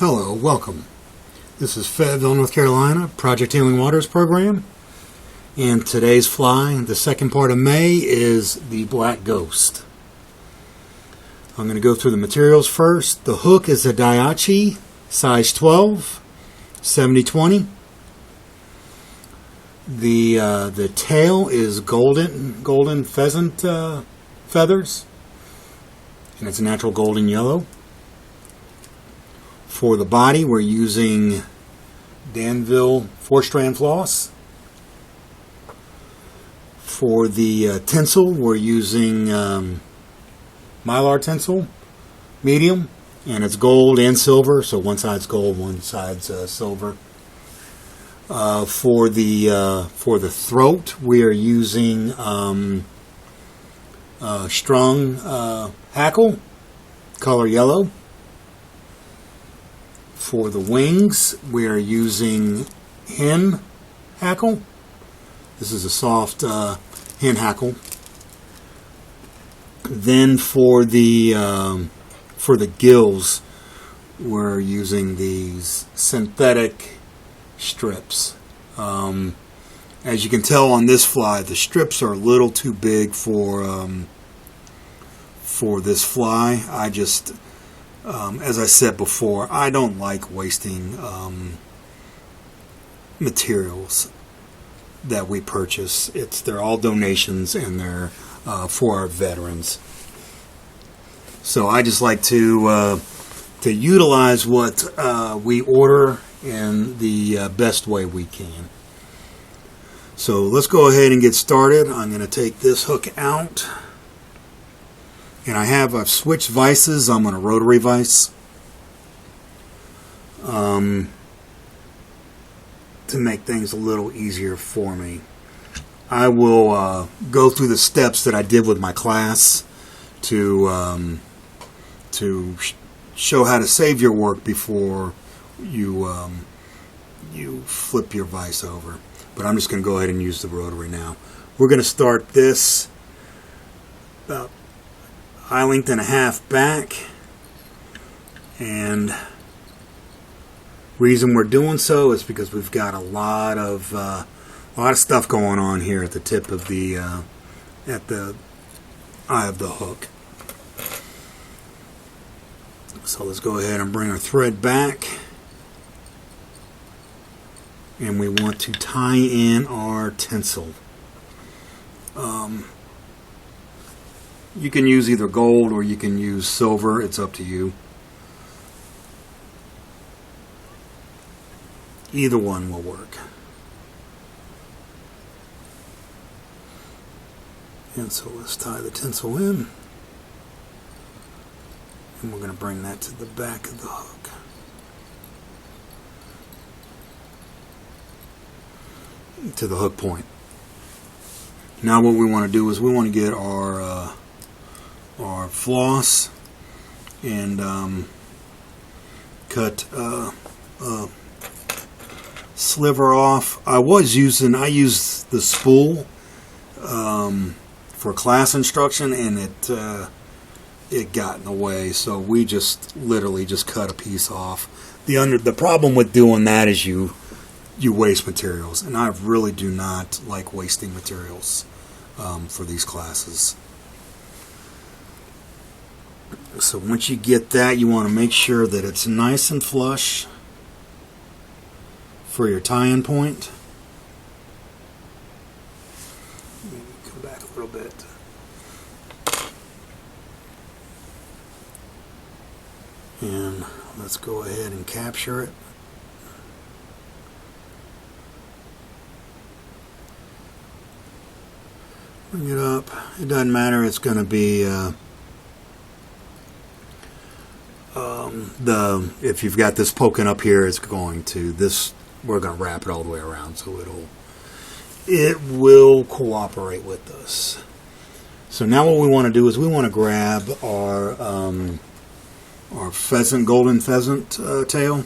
Hello, welcome. This is Fayetteville, North Carolina, Project Healing Waters program. And today's fly, the second part of May, is the Black Ghost. I'm going to go through the materials first. The hook is a Daiichi, size 12, 70-20. The tail is golden pheasant feathers, and it's a natural golden yellow. For the body, we're using Danville 4-strand floss. For the tinsel, we're using Mylar tinsel, medium, and it's gold and silver, so one side's gold, one side's silver. For the throat, we are using strung hackle, color yellow. For the wings, we are using hen hackle. This is a soft hen hackle. Then for the gills, we're using these synthetic strips. As you can tell on this fly, the strips are a little too big for this fly. I just as I said before, I don't like wasting materials that we purchase. They're all donations, and they're for our veterans. So I just like to utilize what we order in the best way we can. So let's go ahead and get started. I'm going to take this hook out. And I've switched vices. I'm on a rotary vise to make things a little easier for me. I will go through the steps that I did with my class to show how to save your work before you flip your vise over. But I'm just going to go ahead and use the rotary now. We're going to start this about eye length and a half back, and reason we're doing so is because we've got a lot of stuff going on here at the tip of the at the eye of the hook. So let's go ahead and bring our thread back, and we want to tie in our tinsel. You can use either gold or you can use silver. It's up to you. Either one will work. And so let's tie the tinsel in. And we're going to bring that to the back of the hook. To the hook point. Now what we want to do is we want to get our floss and cut a sliver off. I used the spool for class instruction, and it got in the way, so we just literally just cut a piece off. The problem with doing that is you waste materials, and I really do not like wasting materials for these classes. So once you get that, you want to make sure that it's nice and flush for your tie-in point. Come back a little bit. And let's go ahead and capture it. Bring it up. It doesn't matter. It's going to be if you've got this poking up here, it's going to we're going to wrap it all the way around, so it will cooperate with us. So now what we want to do is we want to grab our golden pheasant tail,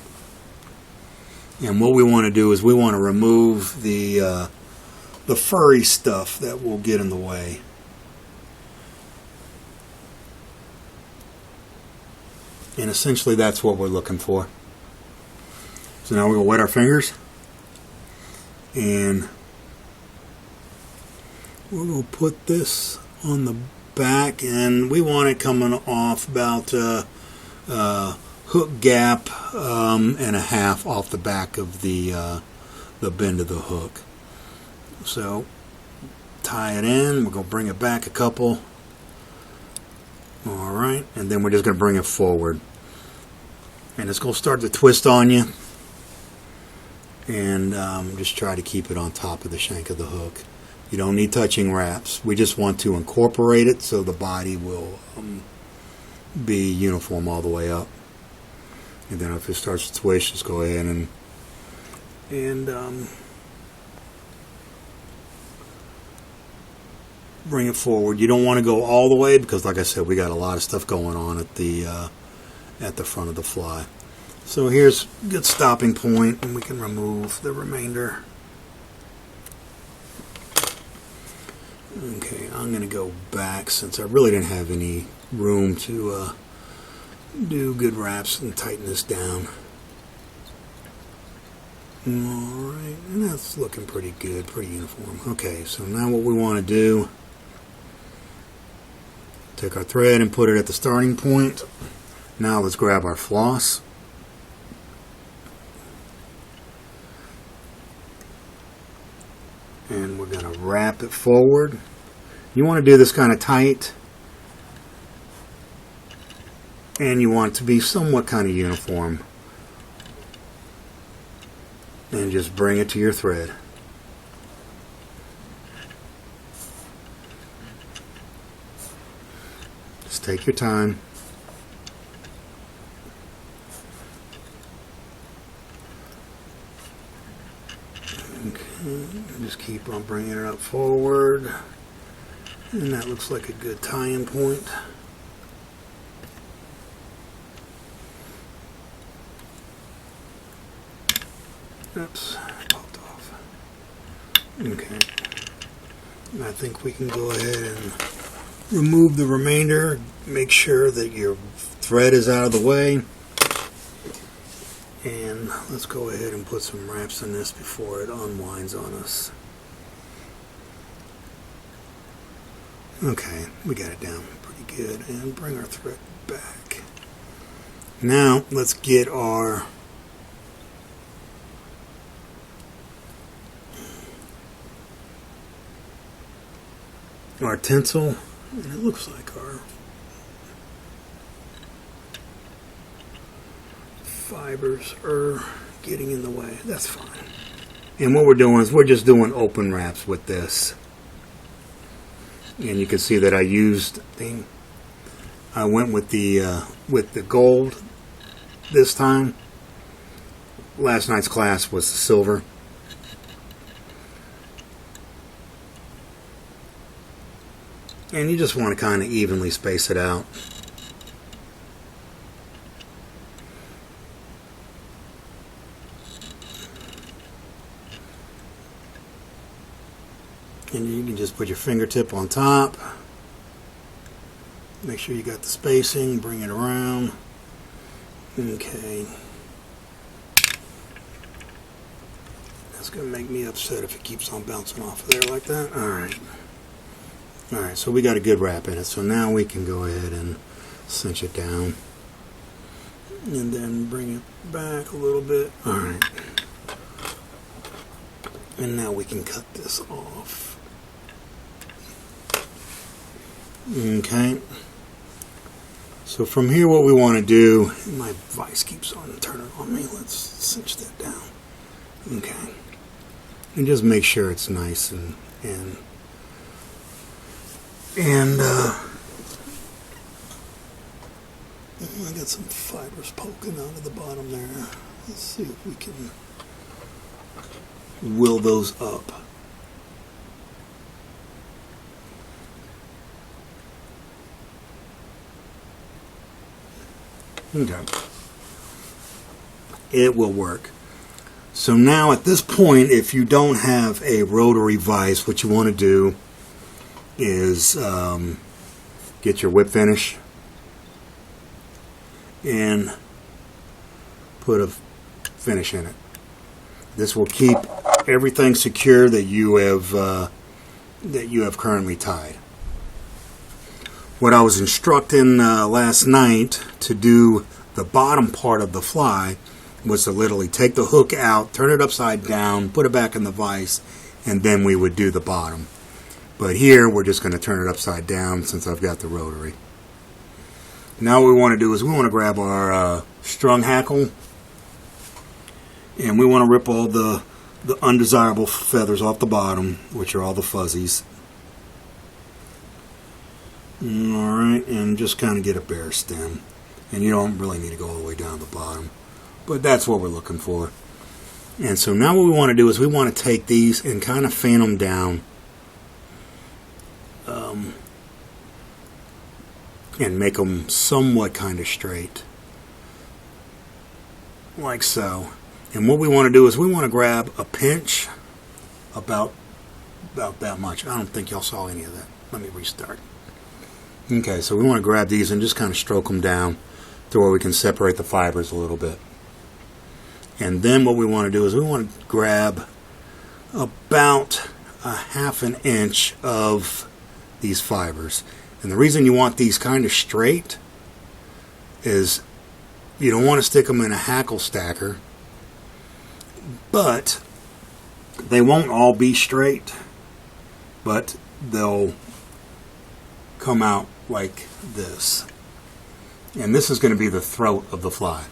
and what we want to do is we want to remove the furry stuff that will get in the way. And essentially that's what we're looking for. So now we're going to wet our fingers, and we're going to put this on the back, and we want it coming off about hook gap and a half off the back of the bend of the hook. So tie it in. We're going to bring it back a couple. All right, and then we're just going to bring it forward, and it's going to start to twist on you. And just try to keep it on top of the shank of the hook. You don't need touching wraps. We just want to incorporate it so the body will be uniform all the way up. And then if it starts to twist, just go ahead and bring it forward. You don't want to go all the way because, like I said, we got a lot of stuff going on at the front of the fly. So here's a good stopping point, and we can remove the remainder. Okay, I'm going to go back since I really didn't have any room to do good wraps and tighten this down. Alright, and that's looking pretty good, pretty uniform. Okay, so now what we want to do, take our thread and put it at the starting point. Now let's grab our floss. And we're going to wrap it forward. You want to do this kind of tight, and you want it to be somewhat kind of uniform. And just bring it to your thread. Just take your time. Just keep on bringing it up forward, and that looks like a good tie-in point. Oops, popped off. Okay, and I think we can go ahead and remove the remainder. Make sure that your thread is out of the way. And let's go ahead and put some wraps in this before it unwinds on us. Okay, we got it down pretty good. And bring our thread back. Now, let's get our tinsel. And it looks like our fibers are getting in the way. That's fine. And what we're doing is we're just doing open wraps with this. And you can see that I went with the gold this time. Last night's class was the silver. And you just want to kind of evenly space it out. And you can just put your fingertip on top. Make sure you got the spacing. Bring it around. Okay. That's going to make me upset if it keeps on bouncing off of there like that. Alright. Alright, so we got a good wrap in it. So now we can go ahead and cinch it down. And then bring it back a little bit. Alright. And now we can cut this off. Okay. So from here what we want to do, my vise keeps on turning on me. Let's cinch that down. Okay. And just make sure it's nice and I got some fibers poking out of the bottom there. Let's see if we can will those up. Okay. It will work. So now at this point, if you don't have a rotary vise, what you want to do is get your whip finish and put a finish in it. This will keep everything secure that you have currently tied. What I was instructing last night to do the bottom part of the fly was to literally take the hook out, turn it upside down, put it back in the vise, and then we would do the bottom. But here we're just going to turn it upside down since I've got the rotary. Now what we want to do is we want to grab our strung hackle, and we want to rip all the undesirable feathers off the bottom, which are all the fuzzies. Alright, and just kind of get a bare stem. And you don't really need to go all the way down to the bottom. But that's what we're looking for. And so now what we want to do is we want to take these and kind of fan them down. And make them somewhat kind of straight. Like so. And what we want to do is we want to grab a pinch about that much. I don't think y'all saw any of that. Let me restart. Okay, so we want to grab these and just kind of stroke them down to where we can separate the fibers a little bit. And then what we want to do is we want to grab about a ½ an inch of these fibers. And the reason you want these kind of straight is you don't want to stick them in a hackle stacker, but they won't all be straight, but they'll come out like this. And this is going to be the throat of the fly.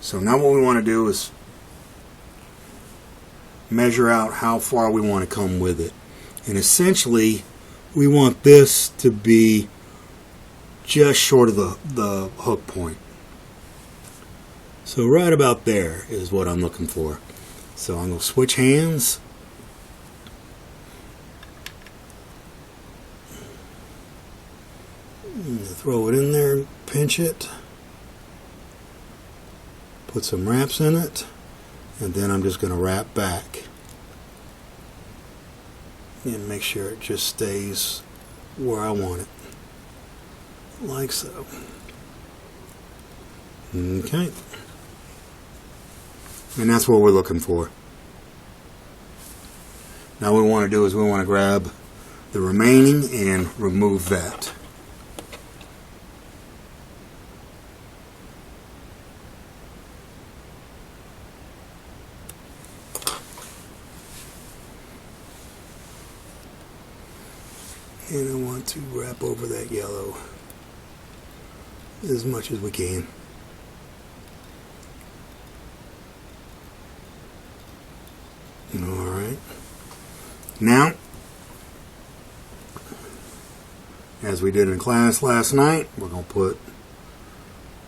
So now what we want to do is measure out how far we want to come with it. And essentially we want this to be just short of the hook point. So right about there is what I'm looking for. So I'm going to switch hands. Throw it in there, pinch it, put some wraps in it, and then I'm just going to wrap back and make sure it just stays where I want it, like so. Okay, and that's what we're looking for. Now what we want to do is we want to grab the remaining and remove that. And I want to wrap over that yellow as much as we can. Alright. Now, as we did in class last night, we're going to put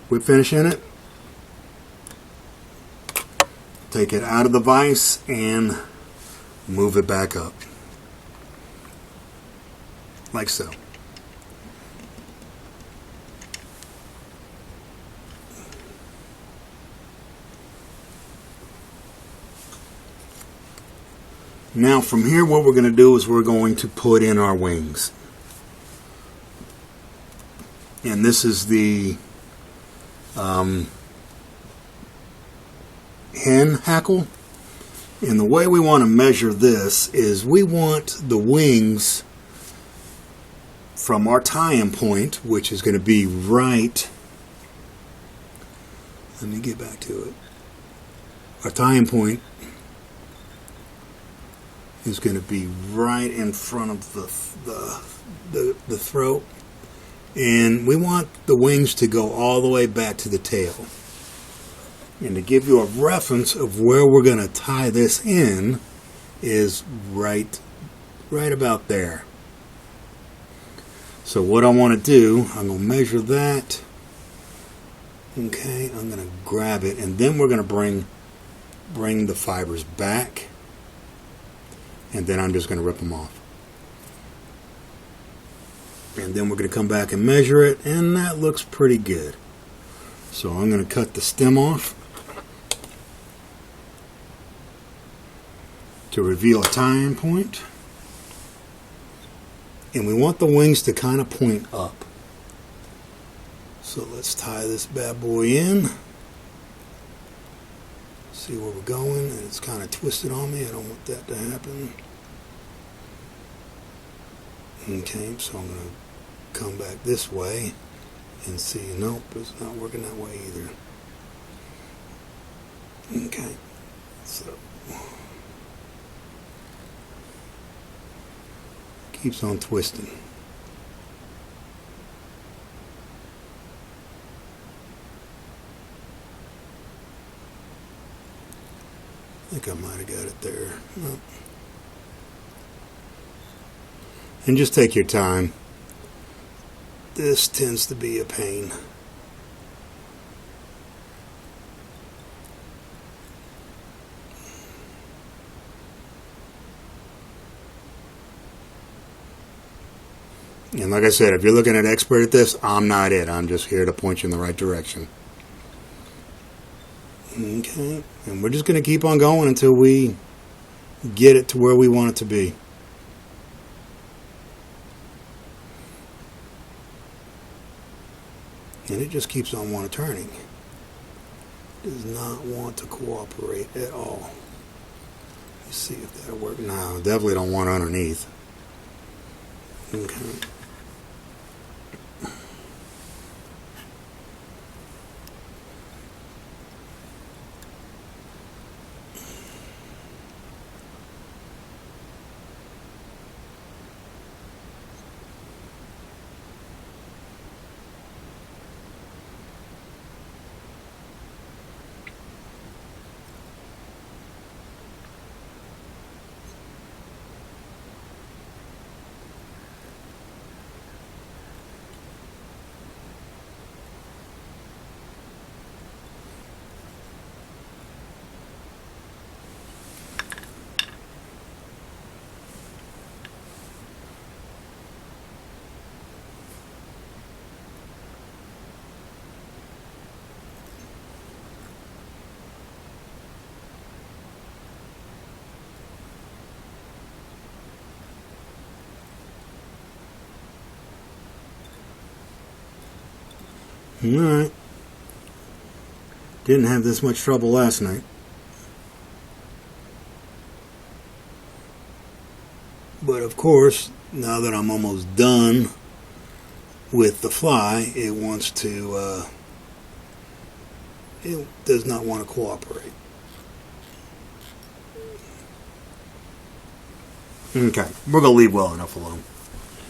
whip finish in it. Take it out of the vise and move it back up. Like so. Now from here what we're going to do is we're going to put in our wings. And this is the hen hackle. And the way we want to measure this is we want the wings from our tie-in point, which is going to be right, let me get back to it. Our tie-in point is going to be right in front of the throat, and we want the wings to go all the way back to the tail. And to give you a reference of where we're going to tie this in is right about there. So what I want to do, I'm going to measure that. Okay, I'm going to grab it, and then we're going to bring the fibers back, and then I'm just going to rip them off. And then we're going to come back and measure it, and that looks pretty good. So I'm going to cut the stem off to reveal a tie-in point. And we want the wings to kind of point up. So let's tie this bad boy in. See where we're going, and it's kind of twisted on me. I don't want that to happen. Okay, so I'm going to come back this way and see. Nope, it's not working that way either. Okay, so keeps on twisting. I think I might have got it there. Nope. And just take your time. This tends to be a pain. And like I said, if you're looking at expert at this, I'm not it. I'm just here to point you in the right direction. Okay, and we're just going to keep on going until we get it to where we want it to be. And it just keeps on turning. Does not want to cooperate at all. Let's see if that'll work. No, definitely don't want underneath. Okay. Alright. Didn't have this much trouble last night. But of course, now that I'm almost done with the fly, it wants to, it does not want to cooperate. Okay, we're going to leave well enough alone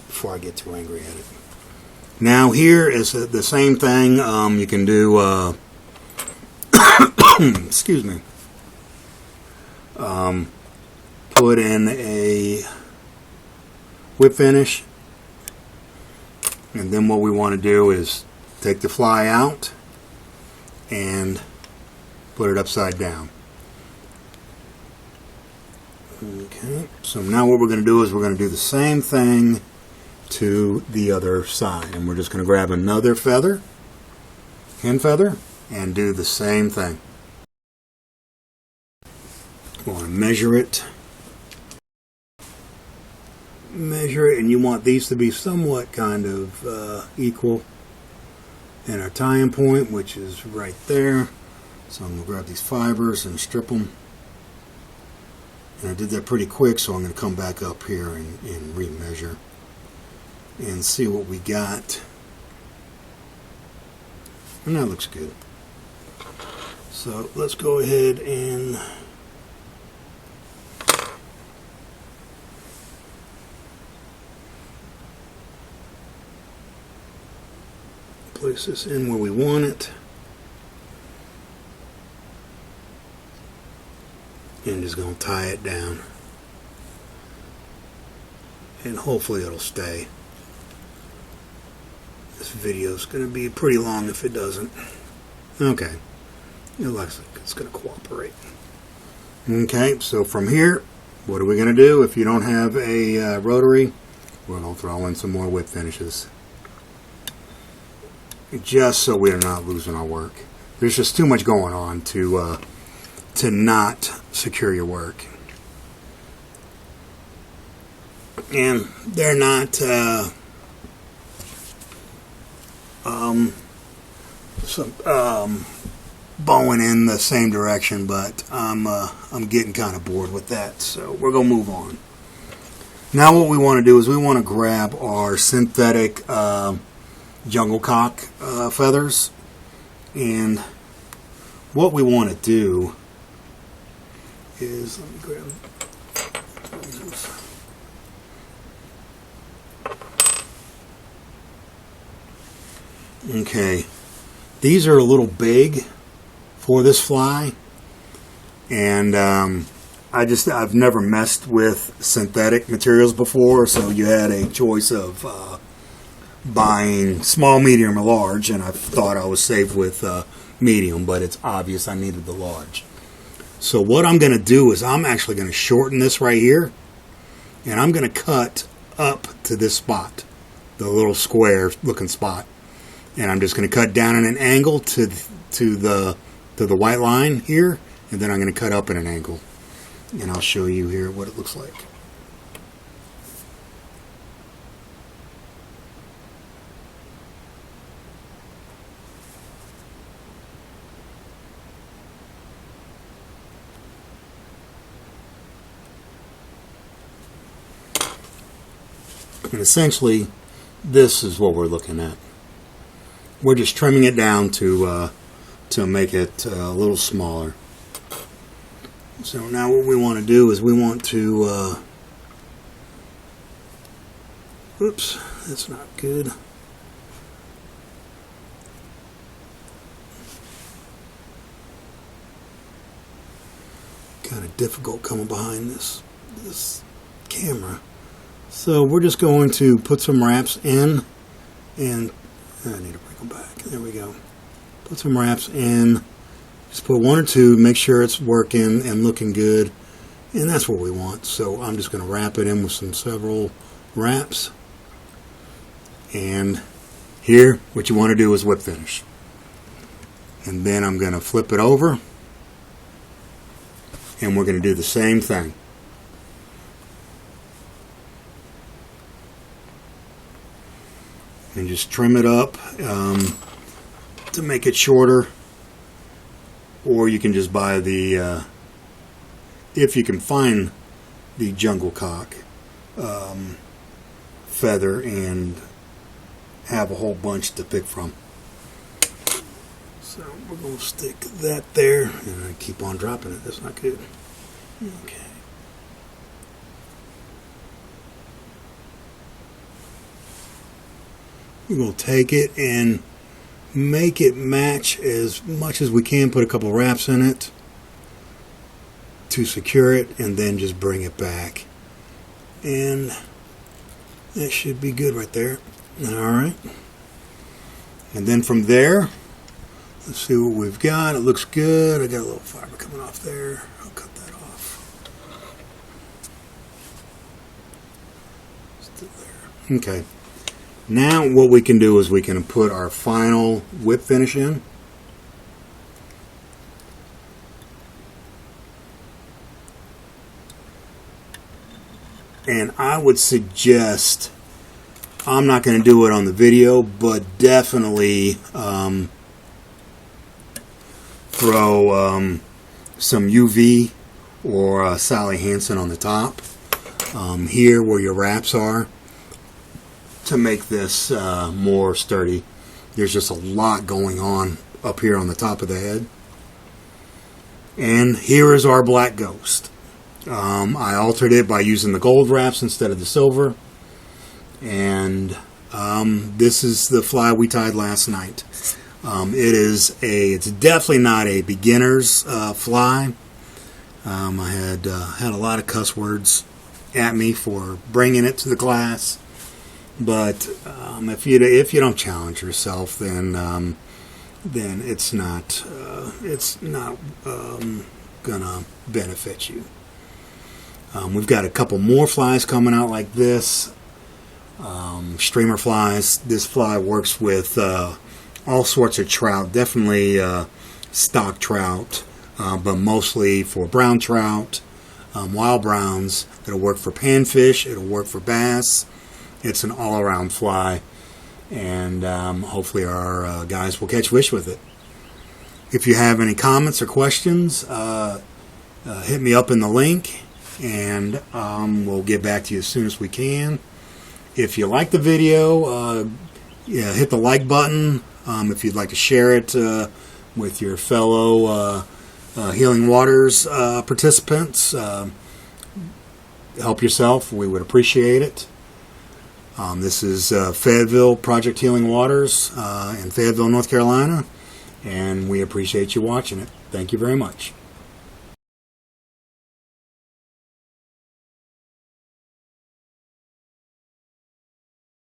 before I get too angry at it. Now here is the same thing. You can do, excuse me, put in a whip finish, and then what we want to do is take the fly out and put it upside down. Okay, so now what we're going to do is we're going to do the same thing to the other side, and we're just going to grab another feather, hen feather, and do the same thing. We want to measure it, and you want these to be somewhat kind of equal. And our tying point, which is right there, so I'm going to grab these fibers and strip them. And I did that pretty quick, so I'm going to come back up here and remeasure and see what we got. And that looks good. So let's go ahead and place this in where we want it. And just going to tie it down. And hopefully it'll stay. This video is going to be pretty long if it doesn't. Okay. It looks like it's going to cooperate. Okay, so from here, what are we going to do? If you don't have a rotary, we're going to throw in some more whip finishes. Just so we're not losing our work. There's just too much going on to not secure your work. And they're not bowing in the same direction, but I'm getting kind of bored with that, so we're gonna move on. Now what we want to do is we want to grab our synthetic jungle cock feathers, and what we want to do is, let me grab okay, these are a little big for this fly, and I've never messed with synthetic materials before, so you had a choice of buying small, medium, or large, and I thought I was safe with medium, but it's obvious I needed the large. So what I'm going to do is I'm actually going to shorten this right here, and I'm going to cut up to this spot, the little square looking spot, and I'm just going to cut down at an angle to the white line here, and then I'm going to cut up at an angle, and I'll show you here what it looks like. And essentially, this is what we're looking at. We're just trimming it down to make it a little smaller. So now what we want to do is we want to, oops, that's not good. Kind of difficult coming behind this camera. So we're just going to put some wraps in, and I need to bring them back. There we go. Put some wraps in. Just put one or two, make sure it's working and looking good, and that's what we want. So I'm just going to wrap it in with several wraps. And here, what you want to do is whip finish. And then I'm going to flip it over, and we're going to do the same thing. And just trim it up to make it shorter, or you can just buy the if you can find the jungle cock feather and have a whole bunch to pick from. So we're going to stick that there, and I keep on dropping it. That's not good. Okay. We're going to take it and make it match as much as we can. Put a couple wraps in it to secure it, and then just bring it back. And that should be good right there. Alright. And then from there, let's see what we've got. It looks good. I got a little fiber coming off there. I'll cut that off. Still there. Okay. Now what we can do is we can put our final whip finish in. And I would suggest, I'm not going to do it on the video, but definitely throw some UV or Sally Hansen on the top here where your wraps are, to make this more sturdy. There's just a lot going on up here on the top of the head. And here is our black ghost. I altered it by using the gold wraps instead of the silver. And this is the fly we tied last night. It's definitely not a beginner's fly. I had a lot of cuss words at me for bringing it to the class. But if you don't challenge yourself, then it's not gonna benefit you. We've got a couple more flies coming out like this. Streamer flies. This fly works with all sorts of trout. Definitely stock trout, but mostly for brown trout, wild browns. It'll work for panfish. It'll work for bass. It's an all-around fly, and hopefully our guys will catch fish with it. If you have any comments or questions, hit me up in the link, and we'll get back to you as soon as we can. If you like the video, hit the like button. If you'd like to share it with your fellow Healing Waters participants, help yourself. We would appreciate it. This is Fayetteville Project Healing Waters in Fayetteville, North Carolina, and we appreciate you watching it. Thank you very much.